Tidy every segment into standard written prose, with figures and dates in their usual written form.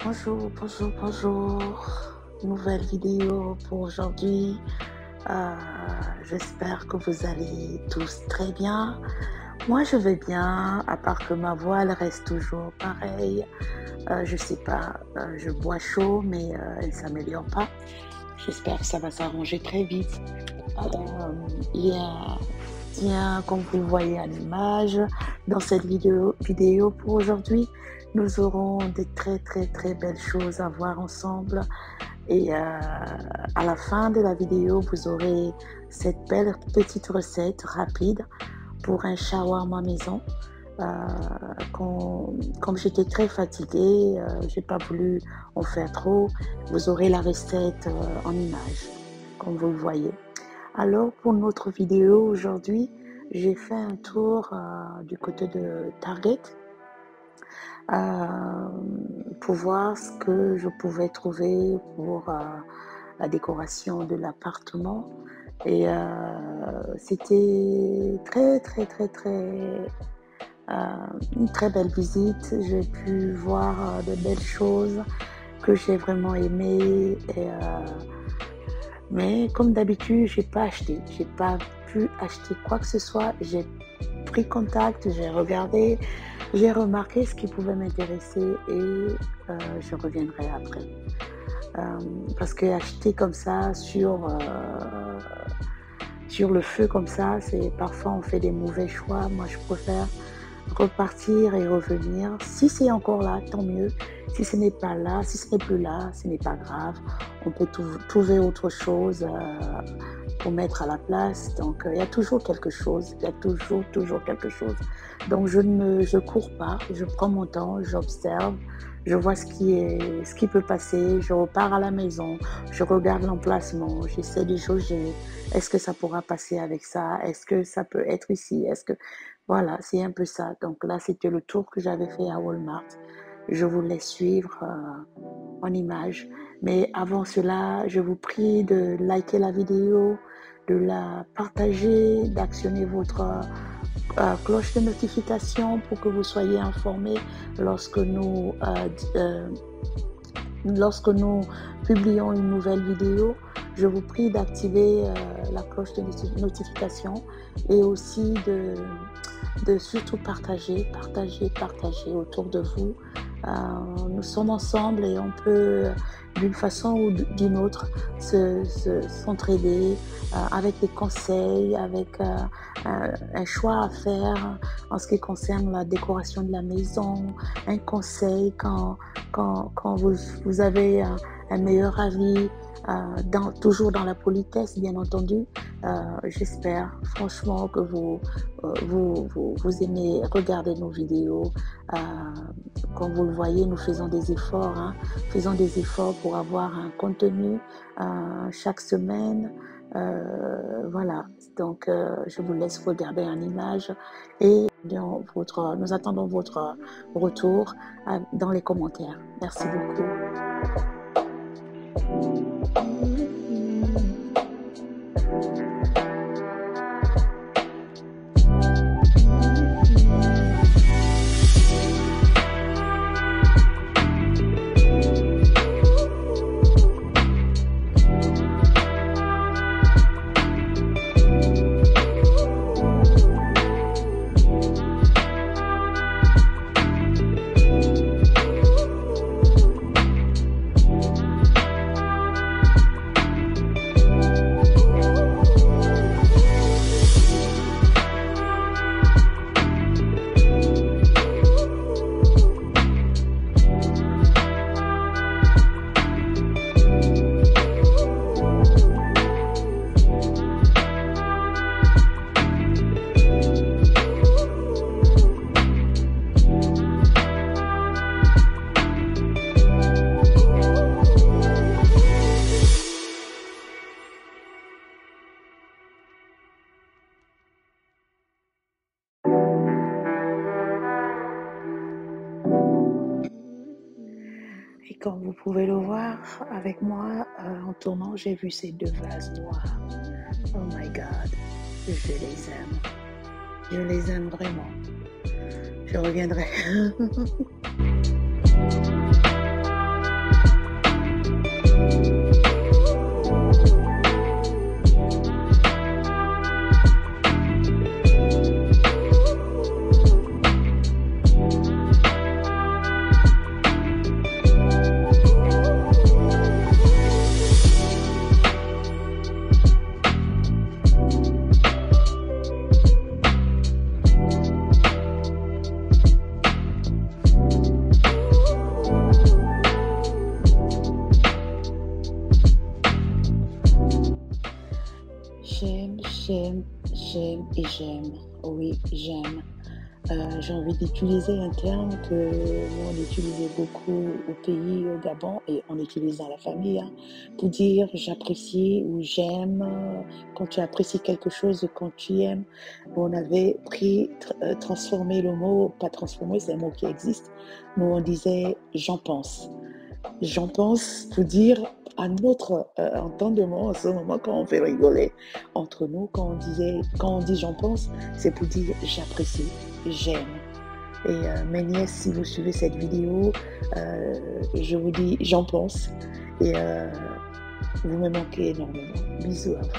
Bonjour, bonjour, bonjour. Nouvelle vidéo pour aujourd'hui. Euh, J'espère que vous allez tous très bien. Moi, je vais bien, à part que ma voix, elle reste toujours pareille. Je sais pas, je bois chaud, mais elle ne s'améliore pas. J'espère que ça va s'arranger très vite. Il y a, Tiens, comme vous le voyez à l'image, dans cette vidéo pour aujourd'hui, nous aurons des très très très belles choses à voir ensemble. Et à la fin de la vidéo, vous aurez cette belle petite recette rapide pour un shawarma maison. Comme j'étais très fatiguée, j'ai pas voulu en faire trop. Vous aurez la recette en image, comme vous le voyez. Alors pour notre vidéo aujourd'hui, j'ai fait un tour du côté de Target euh, pour voir ce que je pouvais trouver pour la décoration de l'appartement. Et c'était très très très très une très belle visite. J'ai pu voir de belles choses que j'ai vraiment aimées. Mais comme d'habitude, j'ai pas pu acheter quoi que ce soit. J'ai pris contact, j'ai regardé, j'ai remarqué ce qui pouvait m'intéresser et je reviendrai après. Parce que acheter comme ça sur le feu comme ça, c'est parfois on fait des mauvais choix. Moi, je préfère repartir et revenir. Si c'est encore là, tant mieux. Si ce n'est pas là, si ce n'est plus là, ce n'est pas grave. On peut trouver autre chose pour mettre à la place. Donc, il y a toujours quelque chose. Il y a toujours quelque chose. Donc, je cours pas. Je prends mon temps, j'observe. Je vois ce qui peut passer. Je repars à la maison. Je regarde l'emplacement. J'essaie de jauger. Est-ce que ça pourra passer avec ça? Est-ce que ça peut être ici? Voilà, c'est un peu ça. Donc là, c'était le tour que j'avais fait à Walmart. Je vous laisse suivre en images. Mais avant cela, je vous prie de liker la vidéo, de la partager, d'actionner votre cloche de notification pour que vous soyez informés lorsque nous publions une nouvelle vidéo. Je vous prie d'activer la cloche de notification et aussi de surtout partager autour de vous. Nous sommes ensemble et on peut d'une façon ou d'une autre s'entraider avec des conseils, avec un choix à faire en ce qui concerne la décoration de la maison, un conseil quand vous avez un meilleur avis, toujours dans la politesse, bien entendu. J'espère franchement que vous aimez regarder nos vidéos. Comme vous le voyez, nous faisons des efforts, faisons des efforts pour avoir un contenu chaque semaine. Voilà, donc je vous laisse regarder en image et nous attendons votre retour dans les commentaires. Merci beaucoup. Et comme vous pouvez le voir avec moi, en tournant, j'ai vu ces deux vases noirs. Oh my God, je les aime. Je les aime vraiment. Je reviendrai. J'aime, j'aime et j'aime. Oui, j'aime. J'ai envie d'utiliser un terme que nous, on utilisait beaucoup au pays, au Gabon, et on utilise dans la famille, hein, pour dire j'apprécie ou j'aime. Quand tu apprécies quelque chose, quand tu aimes, on avait transformé le mot, pas transformé, c'est un mot qui existe. Nous, on disait j'en pense. J'en pense pour dire à notre entendement, en ce moment, quand on fait rigoler entre nous, quand on dit j'en pense, c'est pour dire j'apprécie, j'aime. Et mes nièces, si vous suivez cette vidéo, je vous dis j'en pense. Et vous me manquez énormément. Bisous à vous.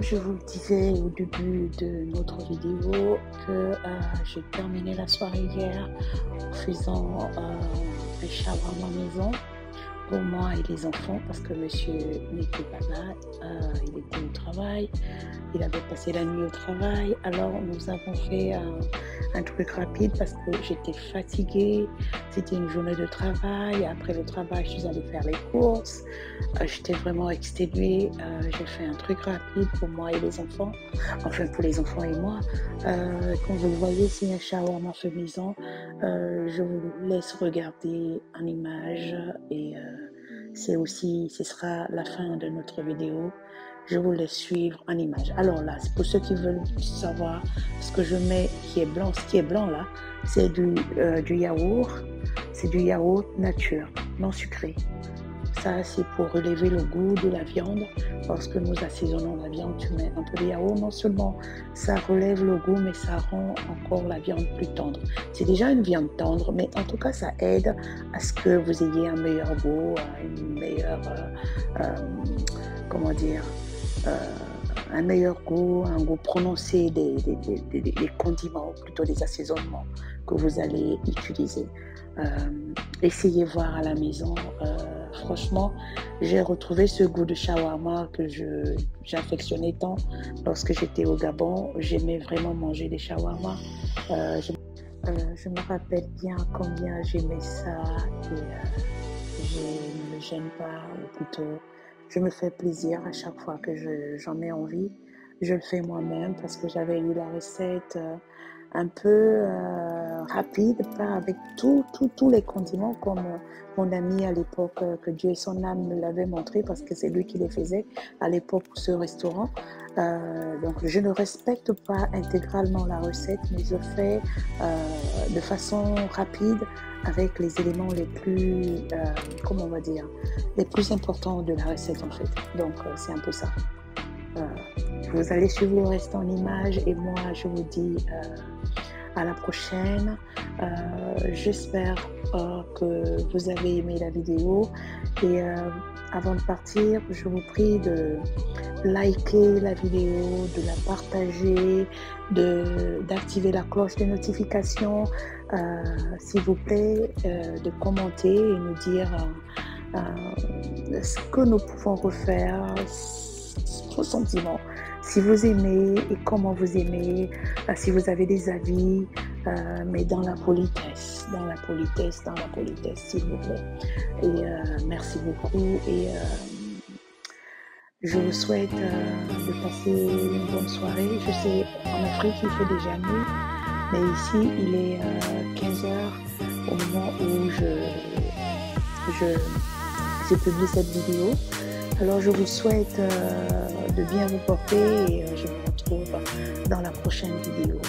je vous le disais au début de notre vidéo, que j'ai terminé la soirée hier en faisant un shawarma maison pour moi et les enfants parce que monsieur n'était pas là, il était au travail, il avait passé la nuit au travail. Alors nous avons fait un truc rapide parce que j'étais fatiguée, c'était une journée de travail. Après le travail, je suis allée faire les courses, j'étais vraiment exténuée. J'ai fait un truc rapide pour moi et les enfants, enfin pour les enfants et moi. Comme vous le voyez, c'est un shawarma fait maison. Je vous laisse regarder en image et ce sera la fin de notre vidéo. Je vous laisse suivre en image. Alors là, pour ceux qui veulent savoir ce que je mets qui est blanc, ce qui est blanc là, c'est du yaourt. C'est du yaourt nature, non sucré. Ça, c'est pour relever le goût de la viande. Lorsque nous assaisonnons la viande, tu mets un peu de yaourt. Non seulement ça relève le goût, mais ça rend encore la viande plus tendre. C'est déjà une viande tendre, mais en tout cas, ça aide à ce que vous ayez un meilleur goût, une meilleure, un meilleur goût, un goût prononcé des condiments, plutôt des assaisonnements que vous allez utiliser. Essayez voir à la maison. Franchement, j'ai retrouvé ce goût de shawarma que j'affectionnais tant lorsque j'étais au Gabon. J'aimais vraiment manger des shawarma. Je me rappelle bien combien j'aimais ça et je ne me gêne pas, ou plutôt je me fais plaisir à chaque fois que j'en ai envie. Je le fais moi-même parce que j'avais eu la recette un peu rapide, pas avec tous les condiments comme mon ami à l'époque, que Dieu et son âme me l'avait montré parce que c'est lui qui les faisait à l'époque pour ce restaurant. Donc je ne respecte pas intégralement la recette, mais je fais de façon rapide avec les éléments les plus, les plus importants de la recette en fait. Donc c'est un peu ça. Vous allez suivre le reste en images et moi je vous dis à la prochaine. J'espère que vous avez aimé la vidéo et avant de partir, je vous prie de liker la vidéo, de la partager, d'activer la cloche de notification, s'il vous plaît, de commenter et nous dire ce que nous pouvons refaire, vos sentiments, si vous aimez et comment vous aimez, si vous avez des avis, mais dans la politesse, s'il vous plaît. Et merci beaucoup et je vous souhaite de passer une bonne soirée. Je sais, en Afrique, il fait déjà nuit, mais ici, il est 15h au moment où je publie cette vidéo. Alors, je vous souhaite de bien vous porter et je vous retrouve dans la prochaine vidéo.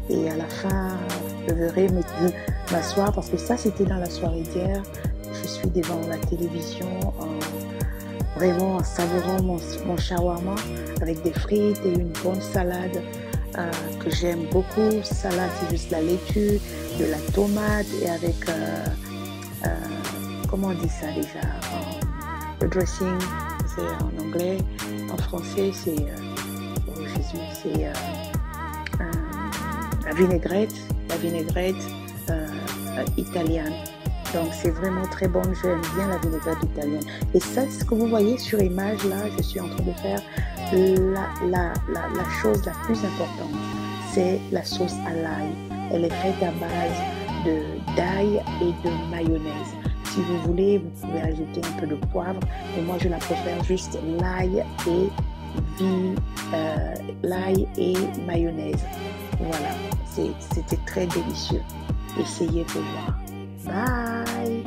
Et à la fin, je verrai m'asseoir parce que ça, c'était dans la soirée d'hier. Je suis devant la télévision vraiment en savourant mon shawarma avec des frites et une bonne salade que j'aime beaucoup. Salade, c'est juste la laitue, de la tomate et avec, comment on dit ça déjà, le dressing. C'est en anglais, en français c'est la vinaigrette italienne. Donc c'est vraiment très bon, j'aime bien la vinaigrette italienne. Et ça, ce que vous voyez sur image là, je suis en train de faire la chose la plus importante, c'est la sauce à l'ail. Elle est faite à base d'ail et de mayonnaise. Si vous voulez, vous pouvez ajouter un peu de poivre, mais moi je la préfère juste l'ail et mayonnaise. Voilà, c'était très délicieux. Essayez pour voir. Bye!